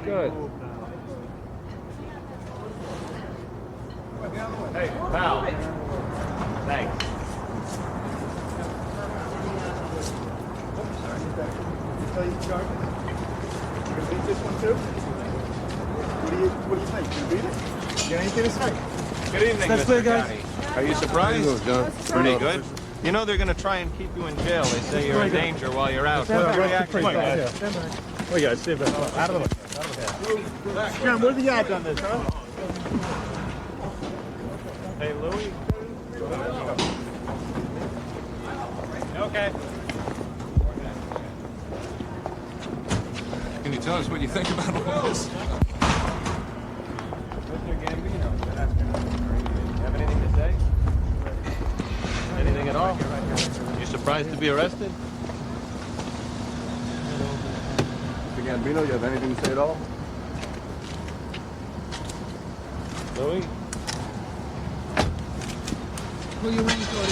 Good. Hey, pal. Thanks. You gonna beat this one too? What do you think? You beat it? You got anything to say? Good evening, That's Mr. good, guys. Gotti. Are you surprised? Pretty good. You know they're going to try and keep you in jail. They say you're in danger while you're out. What's your reaction? Come on, guys. Oh, yeah, stay back. Out of the way. John, what are the odds on this, huh? Hey, Louie. Okay. Can you tell us what you think about all this? Mr. Gambino, that's going to be crazy. You have anything to say? Anything at all? You surprised to be arrested? Mr. Gambino, you have anything to say at all? Louie? Who you waiting for?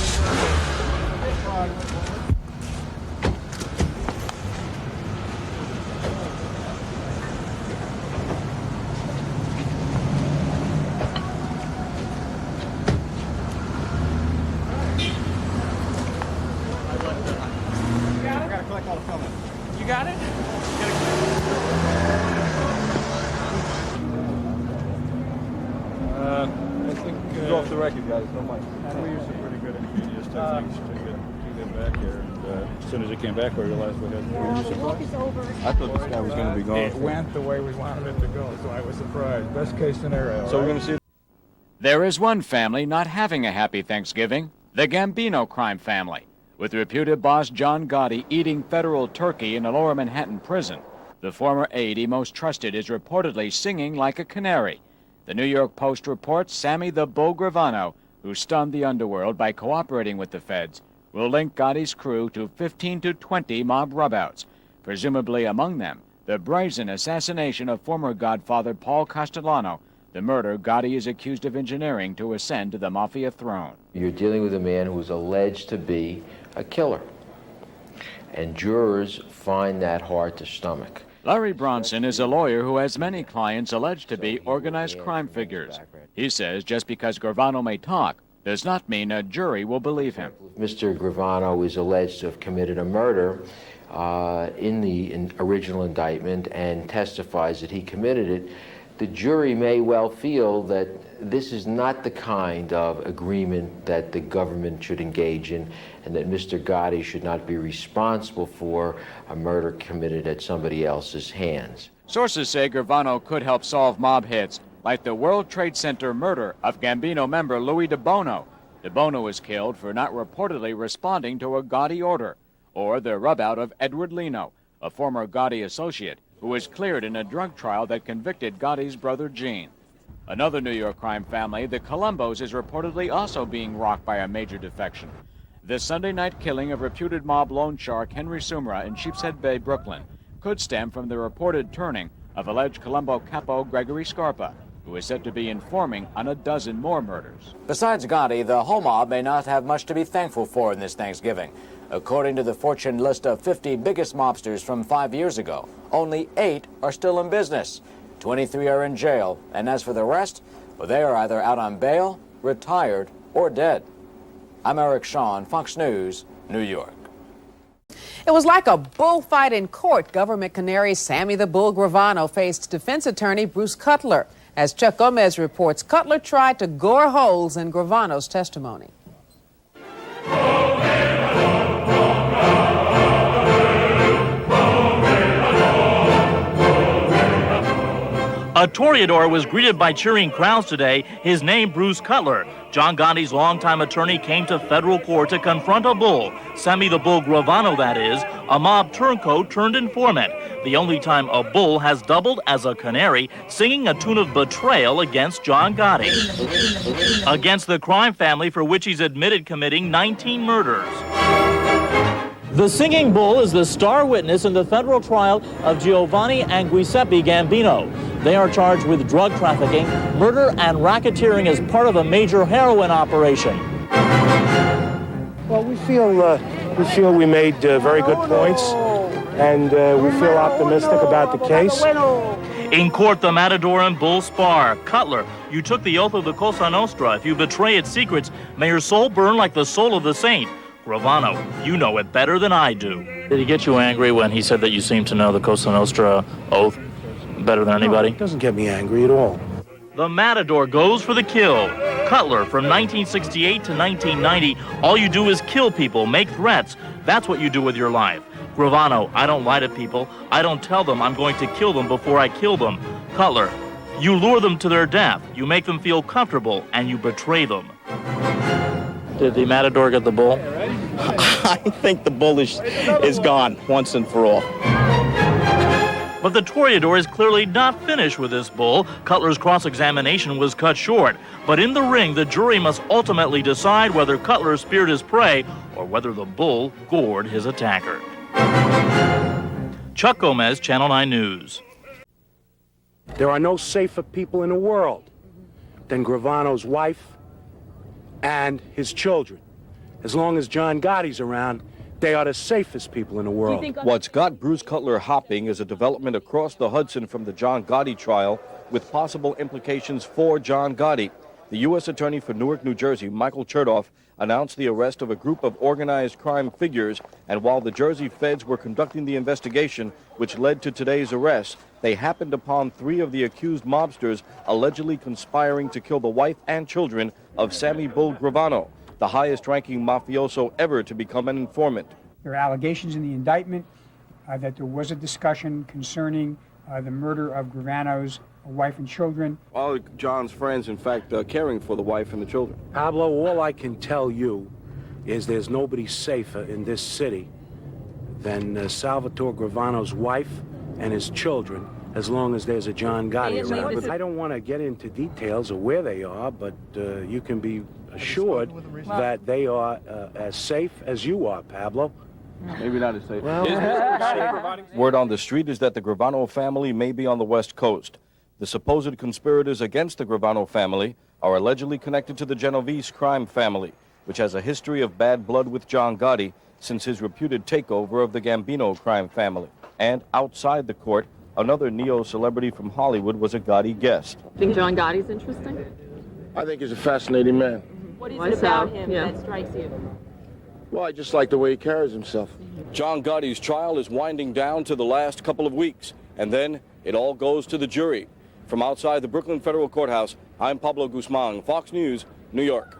You got it? I think Go off the record, guys. Don't mind. we used to pretty good ingenious techniques to get back here. And as soon as it came back, we realized we had. I thought this guy was going to be gone. It went the way we wanted it to go, so I was surprised. Best case scenario. So we're going to see. There is one family not having a happy Thanksgiving, the Gambino crime family. With reputed boss John Gotti eating federal turkey in a lower Manhattan prison, the former aide he most trusted is reportedly singing like a canary. The New York Post reports Sammy the Bull Gravano, who stunned the underworld by cooperating with the feds, will link Gotti's crew to 15 to 20 mob rubouts, presumably among them the brazen assassination of former Godfather Paul Castellano, the murder Gotti is accused of engineering to ascend to the mafia throne. You're dealing with a man who's alleged to be a killer, and jurors find that hard to stomach. Larry Bronson is a lawyer who has many clients alleged to be organized crime figures. He says just because Gravano may talk does not mean a jury will believe him. Mr. Gravano is alleged to have committed a murder in the original indictment and testifies that he committed it. The jury may well feel that this is not the kind of agreement that the government should engage in, and that Mr. Gotti should not be responsible for a murder committed at somebody else's hands. Sources say Gravano could help solve mob hits like the World Trade Center murder of Gambino member Louis DeBono. DeBono was killed for not reportedly responding to a Gotti order, or the rubout of Edward Lino, a former Gotti associate who was cleared in a drug trial that convicted Gotti's brother Gene. Another New York crime family, the Colombos, is reportedly also being rocked by a major defection. The Sunday night killing of reputed mob loan shark Henry Sumra in Sheepshead Bay, Brooklyn, could stem from the reported turning of alleged Colombo capo Gregory Scarpa, who is said to be informing on a dozen more murders. Besides Gotti, the whole mob may not have much to be thankful for in this Thanksgiving. According to the Fortune list of 50 biggest mobsters from 5 years ago, only 8 are still in business. 23 are in jail, and as for the rest, well, they are either out on bail, retired, or dead. I'm Eric Shawn, Fox News, New York. It was like a bullfight in court. Government canary Sammy the Bull Gravano faced defense attorney Bruce Cutler. As Chuck Gomez reports, Cutler tried to gore holes in Gravano's testimony. A toreador was greeted by cheering crowds today, his name Bruce Cutler. John Gotti's longtime attorney came to federal court to confront a bull, Sammy the Bull Gravano that is, a mob turncoat turned informant. The only time a bull has doubled as a canary, singing a tune of betrayal against John Gotti. Against the crime family for which he's admitted committing 19 murders. The singing bull is the star witness in the federal trial of Giovanni and Giuseppe Gambino. They are charged with drug trafficking, murder, and racketeering as part of a major heroin operation. Well, we feel we made very good points, and we feel optimistic about the case. In court, the Matador and Bull spar. Cutler, you took the oath of the Cosa Nostra. If you betray its secrets, may your soul burn like the soul of the saint. Gravano, you know it better than I do. Did he get you angry when he said that you seemed to know the Cosa Nostra oath better than anybody? No, it doesn't get me angry at all. The Matador goes for the kill. Cutler, from 1968 to 1990, all you do is kill people, make threats. That's what you do with your life. Gravano, I don't lie to people. I don't tell them I'm going to kill them before I kill them. Cutler, you lure them to their death. You make them feel comfortable, and you betray them. Did the Matador get the bull? I think the bull is gone once and for all. But the Toreador is clearly not finished with this bull. Cutler's cross-examination was cut short. But in the ring, the jury must ultimately decide whether Cutler speared his prey or whether the bull gored his attacker. Chuck Gomez, Channel 9 News. There are no safer people in the world than Gravano's wife and his children. As long as John Gotti's around, they are the safest people in the world. What's got Bruce Cutler hopping is a development across the Hudson from the John Gotti trial with possible implications for John Gotti. The U.S. Attorney for Newark, New Jersey, Michael Chertoff, announced the arrest of a group of organized crime figures, and while the Jersey feds were conducting the investigation which led to today's arrest, they happened upon 3 of the accused mobsters allegedly conspiring to kill the wife and children of Sammy Bull Gravano, the highest-ranking mafioso ever to become an informant. There are allegations in the indictment that there was a discussion concerning the murder of Gravano's wife and children. All of John's friends, in fact, caring for the wife and the children. Pablo, all I can tell you is there's nobody safer in this city than Salvatore Gravano's wife and his children, as long as there's a John Gotti around. I don't want to get into details of where they are, but you can be assured that they are as safe as you are, Pablo. Maybe not as safe. Word on the street is that the Gravano family may be on the West Coast. The supposed conspirators against the Gravano family are allegedly connected to the Genovese crime family, which has a history of bad blood with John Gotti since his reputed takeover of the Gambino crime family. And outside the court, another neo-celebrity from Hollywood was a Gotti guest. Think John Gotti's interesting? I think he's a fascinating man. What is it about him that strikes you? Well, I just like the way he carries himself. John Gotti's trial is winding down to the last couple of weeks, and then it all goes to the jury. From outside the Brooklyn Federal Courthouse, I'm Pablo Guzman, Fox News, New York.